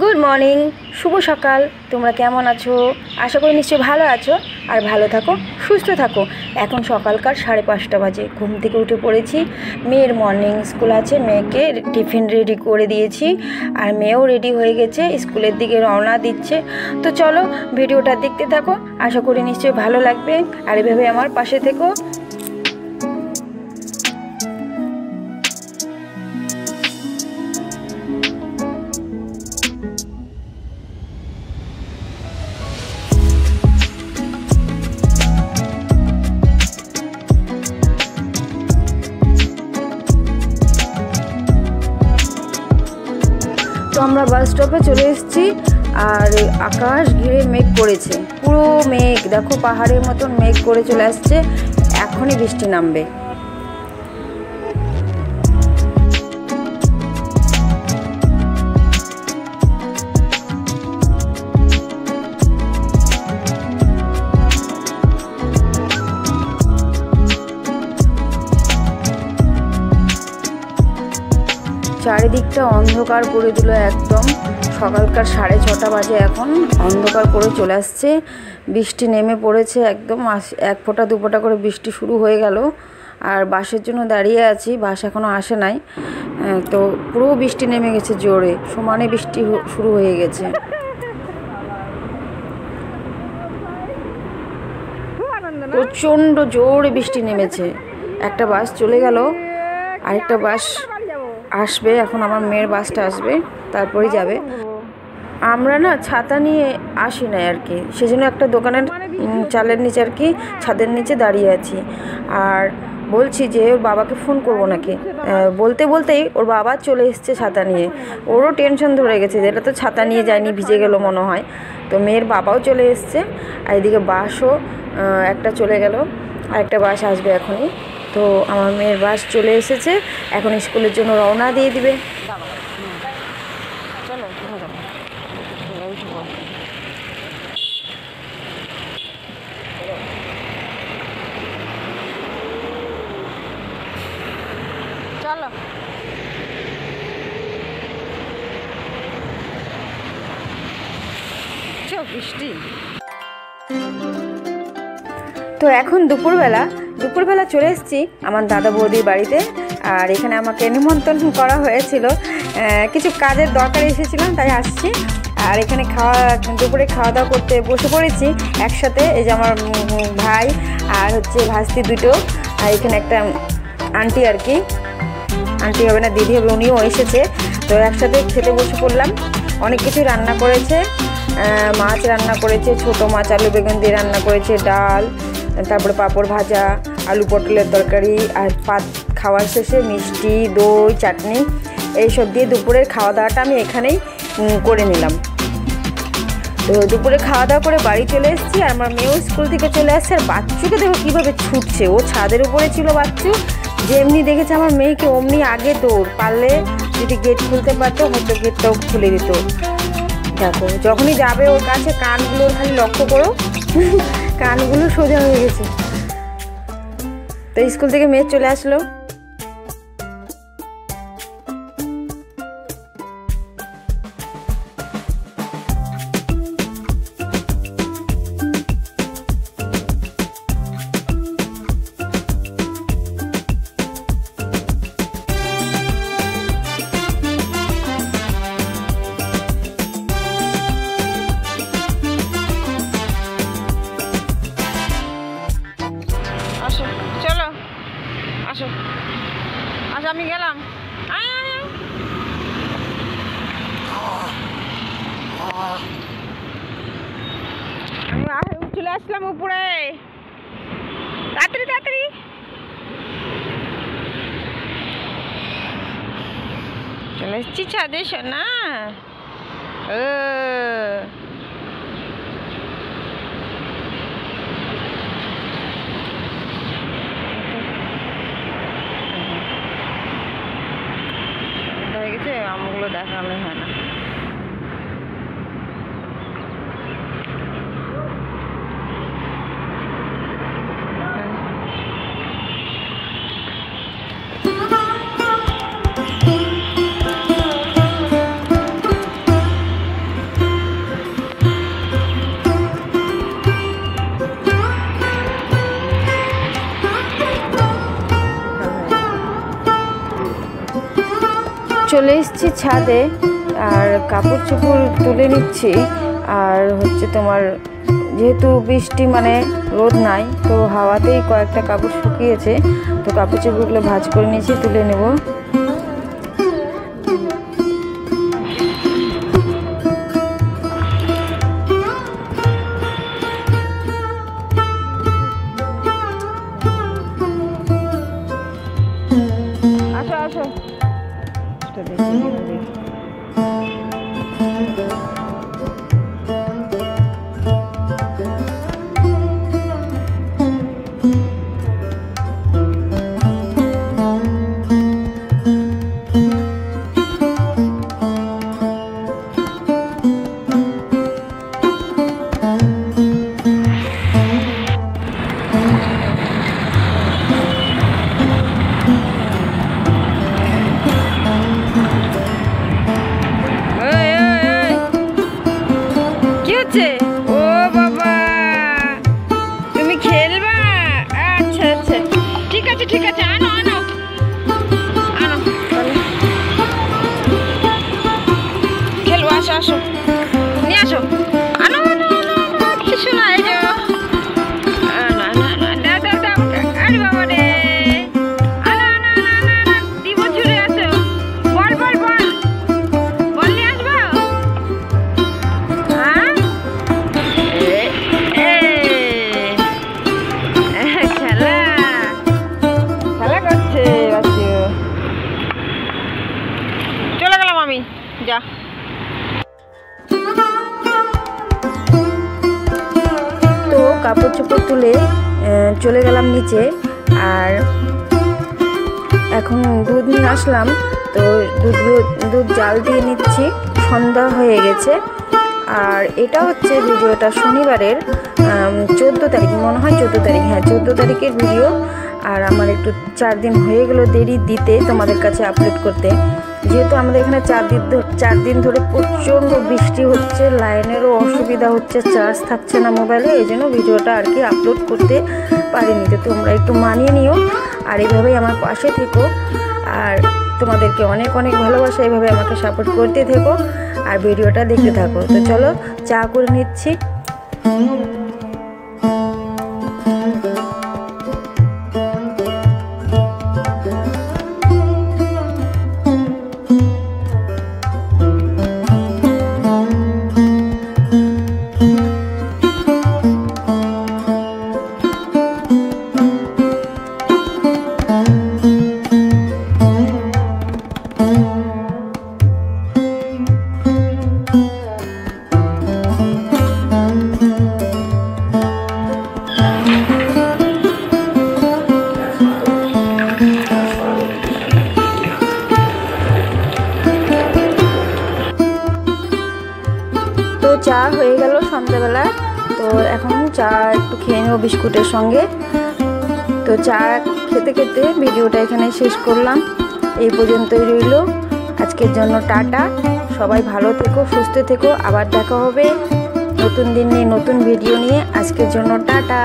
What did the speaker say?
Good morning, শুভ সকাল। তোমরা কেমন আছো? আশা করি নিশ্চয়ই ভালো আছো আর ভালো থাকো, সুস্থ থাকো। এখন সকালকার 5:30 বাজে, ঘুম থেকে উঠে পড়েছি। মেয়ের মর্নিং স্কুল আছে, মেয়েকে টিফিন রেডি করে দিয়েছি আর মেয়েও রেডি হয়ে গেছে, স্কুলের দিকে রওনা দিচ্ছে। তো চলো ভিডিওটা দেখতে থাকো, আশা করি নিশ্চয়ই ভালো লাগবে আর এভাবে আমার পাশে থেকো। তো আমরা বাস স্টপে চলে এসেছি আর আকাশ ঘিরে মেঘ করেছে, পুরো মেঘ দেখো, পাহাড়ের মতন মেঘ করে চলে আসছে। এখনই বৃষ্টি নামবে। চারিদিকটা অন্ধকার করে দিল একদম। সকালকার 6:30 বাজে, এখন অন্ধকার করে চলে আসছে। বৃষ্টি নেমে পড়েছে একদম, 1 ফোঁটা 2 ফোঁটা করে বৃষ্টি শুরু হয়ে গেল। আর বাসের জন্য দাঁড়িয়ে আছি, বাস এখনও আসে নাই। তো পুরো বৃষ্টি নেমে গেছে, জোরে সমানে বৃষ্টি শুরু হয়ে গেছে। প্রচণ্ড জোরে বৃষ্টি নেমেছে। একটা বাস চলে গেল, আরেকটা বাস আসবে। এখন আমার মেয়ের বাসটা আসবে, তারপরে যাবে। আমরা না ছাতা নিয়ে আসি না আর কি, সেজন্য একটা দোকানের চালের নিচে আর কি, ছাদের নিচে দাঁড়িয়ে আছি। আর বলছি যে ওর বাবাকে ফোন করবো নাকি, বলতে বলতেই ওর বাবা চলে এসছে ছাতা নিয়ে। ওরও টেনশন ধরে গেছে যে এটা তো ছাতা নিয়ে যায়নি, ভিজে গেল মনে হয়। তো মেয়ের বাবাও চলে এসছে, আর এদিকে বাসও একটা চলে গেল, আর একটা বাস আসবে এখনই। তো আমার মেয়ের বাস চলে এসেছে, এখন স্কুলের জন্য রওনা দিয়ে দিবে। চলো বৃষ্টি। তো এখন দুপুরবেলা চলে এসেছি আমার দাদা বৌদির বাড়িতে। আর এখানে আমাকে নিমন্ত্রণ করা হয়েছিল, কিছু কাজের দরকারে এসেছিলাম, তাই আসছি। আর এখানে দুপুরে খাওয়া দাওয়া করতে বসে পড়েছি একসাথে। এই যে আমার ভাই আর হচ্ছে ভাস্তি দুটো, আর এখানে একটা আন্টি আর কি, আন্টি হবে না দিদি হবে, উনিও এসেছে। তো একসাথে খেতে বসে পড়লাম। অনেক কিছু রান্না করেছে, মাছ রান্না করেছে, ছোটো মাছ আলু বেগুন দিয়ে রান্না করেছে, ডাল, তারপরে পাঁপড় ভাজা, আলু পটলের তরকারি, আর খাওয়ার শেষে মিষ্টি, দই, চাটনি, এইসব দিয়ে দুপুরের খাওয়া দাওয়াটা আমি এখানেই করে নিলাম। তো দুপুরে খাওয়া দাওয়া করে বাড়ি চলে এসেছি। আর আমার মেয়েও স্কুল থেকে চলে আসছে। আর বাচ্চুকে দেখো কীভাবে ছুটছে, ও ছাদের উপরে ছিল বাচ্চু, যেমনি দেখেছে আমার মেয়েকে অমনি আগে দৌড়। পারলে যদি গেট খুলতে পারতো হয়তো গেটটাও খুলে দিত। দেখো যখনই যাবে ওর কাছে কানগুলোর খালি লক্ষ্য করো, কানগুলো সোজা হয়ে গেছে। তো স্কুল থেকে মেয়ে চলে আসলো। চলো আসো আসো, আমি গেলাম। আমি চলে আসলাম উপরে, তাড়াতাড়ি তাড়াতাড়ি। চলে এসছি ছাদে না। আমগুলো দেখানো হয় না। চলে এসেছি ছাদে আর কাপড় চোপড় তুলে নিচ্ছি। আর হচ্ছে তোমার যেহেতু বৃষ্টি মানে রোদ নাই, তো হাওয়াতেই কয়েকটা কাপড় শুকিয়েছে, তো কাপড় চোপড়গুলো ভাঁজ করে নিয়েছি, তুলে নেব। আসো আসো, ও বাবা তুমি খেলবা? আচ্ছা আচ্ছা, ঠিক আছে ঠিক আছে, আনো আনো আনো, খেলবো, আসো আসো, নিয়ে আসো, আনো আনো আনো, কিছু না, এই যে না না না, দাও দাও দাও, আরে বাবা রে, আনো আনো আনো আনো, দিব ছুড়ে আসো, বল বল বল, বল নিয়ে আসবো। হ্যাঁ চলে গেলাম আমি, যা। তো কাপড় চোপড় তুলে চলে গেলাম নিচে, আর এখন দুধ নিয়ে আসলাম, তো দুধ জাল দিয়ে নিচ্ছি, সন্ধ্যা হয়ে গেছে। আর এটা হচ্ছে ভিডিওটা শনিবারের 14 তারিখ, মনে হয় 14 তারিখ, হ্যাঁ 14 তারিখের ভিডিও। আর আমার একটু 4 দিন হয়ে গেল দেরি দিতে তোমাদের কাছে আপলোড করতে, যেহেতু আমাদের এখানে 4 দিন ধরে প্রচণ্ড বৃষ্টি হচ্ছে, লাইনেরও অসুবিধা হচ্ছে, চার্জ থাকছে না মোবাইলে, এই জন্য ভিডিওটা আর কি আপলোড করতে পারিনি। তো তোমরা একটু মানিয়ে নিও, আর এইভাবেই আমার পাশে থেকো, আর তোমাদেরকে অনেক অনেক ভালোবাসা, এইভাবে আমাকে সাপোর্ট করতে থেকো আর ভিডিওটা দেখতে থাকো। তো চলো চা করে নিচ্ছি। চা হয়ে গেল সন্ধ্যাবেলা, তো এখন চা একটু খেয়ে নেব বিস্কুটের সঙ্গে। তো চা খেতে খেতে ভিডিওটা এখানে শেষ করলাম, এই পর্যন্তই রইল আজকের জন্য। টাটা, সবাই ভালো থেকো, সুস্থ থেকো, আবার দেখা হবে নতুন দিন নিয়ে, নতুন ভিডিও নিয়ে। আজকের জন্য টাটা।